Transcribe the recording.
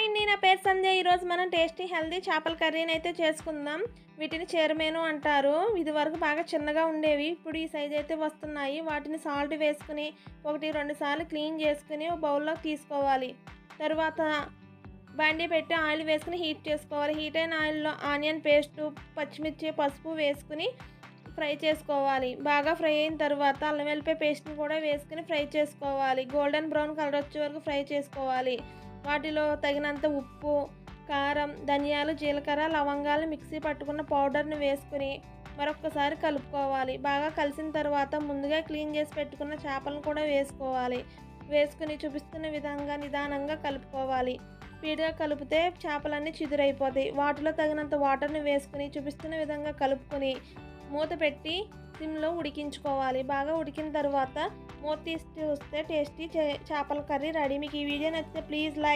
Hi అండి, నా పేరు సంధ్య. ఈరోజు మనం టేస్టీ హెల్దీ చేపల కర్రీని అయితే చేసుకుందాం. వీటిని చేరమేను అంటారు. ఇది వరకు బాగా చిన్నగా ఉండేవి, ఇప్పుడు ఈ సైజ్ అయితే వస్తున్నాయి. వాటిని సాల్ట్ వేసుకుని 1-2 సార్లు క్లీన్ చేసుకుని ఒక బౌల్లోకి తీసుకోవాలి. తర్వాత బండి పెట్టి ఆయిల్ వేసుకుని హీట్ చేసుకోవాలి. హీట్ అయిన ఆయిల్లో ఆనియన్ పేస్టు, పచ్చిమిర్చి, పసుపు వేసుకుని ఫ్రై చేసుకోవాలి. బాగా ఫ్రై అయిన తర్వాత అల్లం వెల్లిపాయ పేస్ట్ని కూడా వేసుకుని ఫ్రై చేసుకోవాలి. గోల్డెన్ బ్రౌన్ కలర్ వచ్చే వరకు ఫ్రై చేసుకోవాలి. వాటిలో తగినంత ఉప్పు, కారం, ధనియాలు, జీలకర్ర, లవంగాలు మిక్సీ పట్టుకున్న పౌడర్ని వేసుకుని మరొక్కసారి కలుపుకోవాలి. బాగా కలిసిన తర్వాత ముందుగా క్లీన్ చేసి పెట్టుకున్న చేపలను కూడా వేసుకోవాలి. వేసుకుని చూపిస్తున్న విధంగా నిదానంగా కలుపుకోవాలి. స్పీడ్గా కలిపితే చేపలన్నీ చిదురైపోతాయి. వాటిలో తగినంత వాటర్ని వేసుకుని చూపిస్తున్న విధంగా కలుపుకొని మూత పెట్టి సిమ్లో ఉడికించుకోవాలి. బాగా ఉడికిన తర్వాత మూత తీసి చూస్తే టేస్టీ చేపల కర్రీ రెడీ. మీకు ఈ వీడియో నచ్చితే ప్లీజ్ లైక్